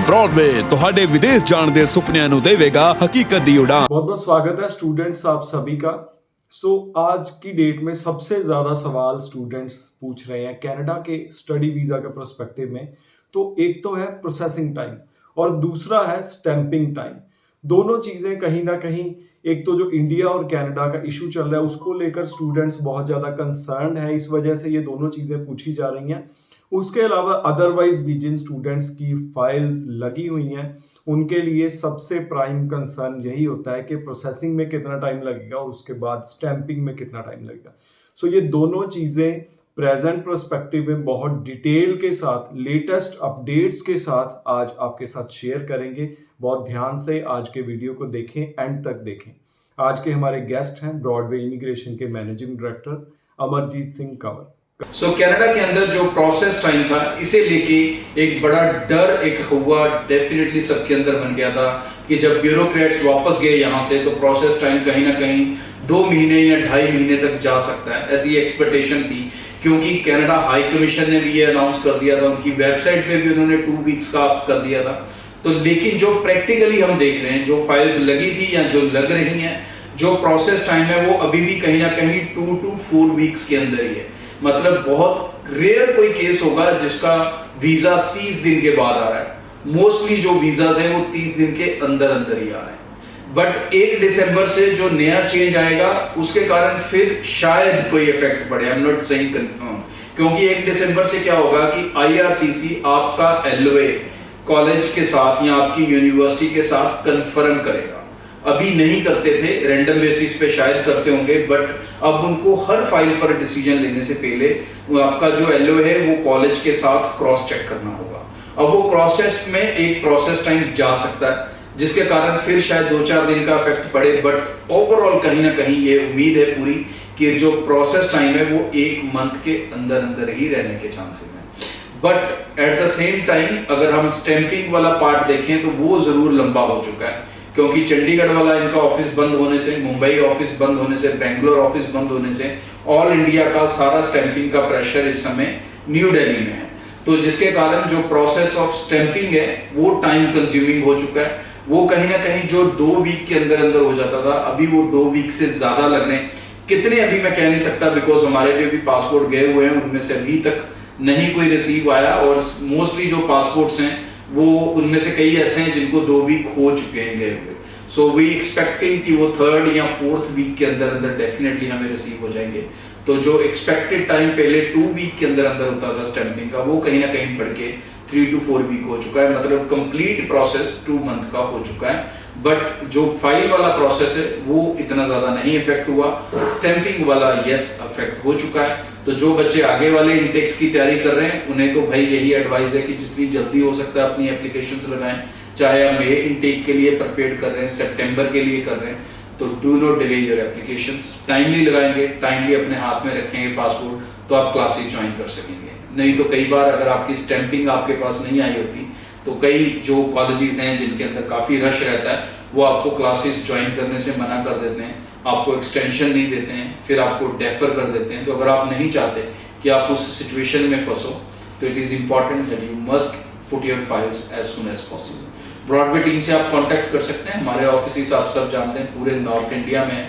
Broadway ਤੁਹਾਡੇ विदेश जाਣ ਦੇ ਸੁਪਨਿਆਂ ਨੂੰ ਦੇਵੇਗਾ हकीकत ਦੀ उड़ान। बहुत बहुत स्वागत है स्टूडेंट्स आप सभी का। आज की डेट में सबसे ज्यादा सवाल स्टूडेंट्स पूछ रहे हैं कनाडा के स्टडी वीजा के प्रोस्पेक्टिव में। तो एक तो है प्रोसेसिंग टाइम और दूसरा है स्टैंपिंग टाइम। दोनों चीजें कहीं ना कहीं, एक तो जो इंडिया और कनाडा का इशू चल रहा है उसको लेकर स्टूडेंट्स बहुत ज्यादा कंसर्न है, इस वजह से ये दोनों चीजें पूछी जा रही हैं। उसके अलावा अदरवाइज भी जिन स्टूडेंट्स की फाइल्स लगी हुई हैं उनके लिए सबसे प्राइम कंसर्न यही होता है कि प्रोसेसिंग में कितना टाइम लगेगा और उसके बाद स्टैंपिंग में कितना टाइम लगेगा। ये दोनों चीजें प्रेजेंट पर्सपेक्टिव में बहुत डिटेल के साथ, लेटेस्ट अपडेट्स के साथ आज आपके साथ शेयर करेंगे। बहुत ध्यान से आज के वीडियो को देखें, एंड तक देखें। आज के हमारे गेस्ट हैं ब्रॉडवे इमिग्रेशन के managing director Amarjeet Singh Kanwar. Canada के अंदर जो प्रोसेस टाइम था, इसे लेके एक बड़ा डर एक हुआ डेफिनेटली सबके अंदर बन गया था कि जब ब्यूरोक्रेट्स वापस गए यहाँ से तो प्रोसेस टाइम कहीं ना कहीं 2 महीने या 2.5 महीने तक जा सकता है, ऐसी एक्सपेक्टेशन थी। क्योंकि कनाडा हाई कमीशन ने भी ये अनाउंस कर दिया था, उनकी वेबसाइट पे भी उन्होंने 2 वीक्स का कर दिया था। तो लेकिन जो प्रैक्टिकली हम देख रहे हैं, जो फाइल्स लगी थी या जो लग रही हैं, जो प्रोसेस टाइम है वो अभी भी कहीं ना कहीं 2 to 4 वीक्स के अंदर ही है। मतलब बहुत रेयर कोई केस होगा जिसका वीजा 30 दिन के बाद आ रहा है। मोस्टली जो वीजास हैं वो 30 दिन के अंदर अंदर ही आ रहे हैं। बट 1 दिसंबर से जो नया चेंज आएगा उसके कारण फिर शायद कोई इफेक्ट पड़े, I am not saying confirm. क्योंकि 1 दिसंबर से क्या होगा कि IRCC आपका LOA कॉलेज के साथ या आपकी यूनिवर्सिटी के साथ कंफर्म करेगा। अभी नहीं करते थे, रैंडम बेसिस पे शायद करते होंगे, बट अब उनको हर फाइल पर डिसीजन लेने से पहले आपका जो LOA है वो कॉलेज के साथ क्रॉस चेक करना होगा। अब वो क्रॉस चेक में एक प्रोसेस टाइम जा सकता है, जिसके कारण फिर शायद 2-4 दिन का इफेक्ट पड़े। बट ओवरऑल कहीं ना कहीं ये उम्मीद है पूरी कि जो प्रोसेस टाइम है वो 1 मंथ के अंदर अंदर ही रहने के चांसेस हैं। But at the same time अगर हम स्टैंपिंग वाला पार्ट देखें तो वो जरूर लंबा हो चुका है। क्योंकि चंडीगढ़ वाला इनका ऑफिस बंद होने से, मुंबई ऑफिस बंद होने से, बेंगलोर ऑफिस बंद होने से ऑल इंडिया का सारा स्टैंपिंग का प्रेशर इस समय न्यू दिल्ली में है। तो जिसके कारण जो प्रोसेस ऑफ स्टैंपिंग है वो टाइम कंज्यूमिंग हो चुका है। वो कहीं ना कहीं जो 2 वीक के अंदर अंदर हो जाता था, अभी वो 2 वीक से ज्यादा लग रहे हैं। कितने अभी मैं कह नहीं सकता, बिकॉज हमारे लिए भी पासपोर्ट गए हुए हैं, उनमें से अभी तक नहीं कोई रिसीव आया। और मोस्टली जो पासपोर्ट्स हैं वो उनमें से कई ऐसे हैं जिनको 2 वीक हो चुके हैं गए हुए। सो वी एक्सपेक्टिंग कि वो 3rd या 4th वीक के अंदर अंदर डेफिनेटली हमें रिसीव हो जाएंगे। तो जो एक्सपेक्टेड टाइम पहले 2 वीक के अंदर अंदर होता था स्टैंपिंग का, वो कहीं ना कहीं बढ़ के 3 to 4 वीक हो चुका है। मतलब कंप्लीट प्रोसेस 2 मंथ का हो चुका है। बट जो फाइल वाला प्रोसेस है वो इतना ज्यादा नहीं इफेक्ट हुआ, स्टैंपिंग वाला यस इफेक्ट हो चुका है। तो जो बच्चे आगे वाले इंटेक्स की तैयारी कर रहे हैं उन्हें तो भाई यही एडवाइस है कि जितनी जल्दी हो सकता है अपनी एप्लीकेशंस लगाएं। चाहे आप मई इनटेक के लिए प्रिपेयर कर रहे हैं, सितंबर के लिए कर रहे हैं, तो do not delay your applications. Timely लगाएंगे, टाइमली अपने हाथ में रखेंगे पासपोर्ट, तो आप क्लासेस ज्वाइन कर सकेंगे। नहीं तो कई बार अगर आपकी स्टैंपिंग आपके पास नहीं आई होती तो कई जो कॉलेजेस हैं जिनके अंदर काफी रश रहता है वो आपको क्लासेस ज्वाइन करने से मना कर देते हैं, आपको एक्सटेंशन नहीं देते हैं, फिर आपको डेफर कर देते हैं। तो अगर आप नहीं चाहते कि आप उस सिचुएशन में फंसो तो it is important that you must put your files as soon as possible. Broadway team से आप कांटेक्ट कर सकते हैं। हमारे ऑफिस आप सब जानते हैं पूरे नॉर्थ इंडिया में।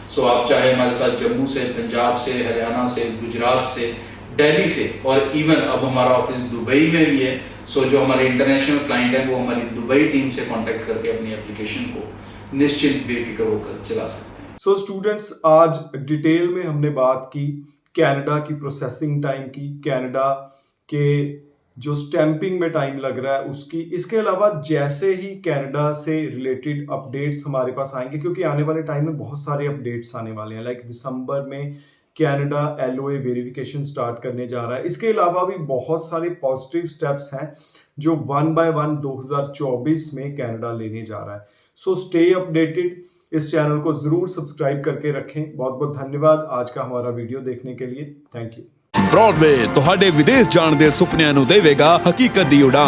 सो आप चाहे हमारे साथ जम्मू से, पंजाब से, हरियाणा से, गुजरात से, दिल्ली से, और इवन अब हमारा ऑफिस दुबई में भी है। सो जो हमारे इंटरनेशनल क्लाइंट हैं वो हमारी दुबई टीम से कांटेक्ट करके अपनी एप्लीकेशन को निश्चित बेफिक्र होकर चला सकते हैं। सो स्टूडेंट्स, आज डिटेल में हमने बात की कनाडा की प्रोसेसिंग टाइम की, कनाडा के जो स्टैंपिंग में टाइम लग रहा है उसकी। इसके अलावा जैसे ही कनाडा से रिलेटेड अपडेट्स हमारे पास आएंगे, क्योंकि आने वाले टाइम में बहुत सारे अपडेट्स आने वाले हैं, लाइक दिसंबर में कनाडा LOA वेरिफिकेशन स्टार्ट करने जा रहा है। इसके अलावा भी बहुत सारे पॉजिटिव स्टेप्स हैं जो 1 by 1 2024 में कनाडा लेने जा रहा है। सो स्टे अपडेटेड, इस चैनल को जरूर सब्सक्राइब करके रखें। बहुत बहुत धन्यवाद आज का हमारा वीडियो देखने के लिए। Thank you. ब्रॉडवे ਤੁਹਾਡੇ विदेश जाਣ ਦੇ ਸੁਪਨਿਆਂ ਨੂੰ ਦੇਵੇਗਾ हकीकत ਦੀ उड़ान।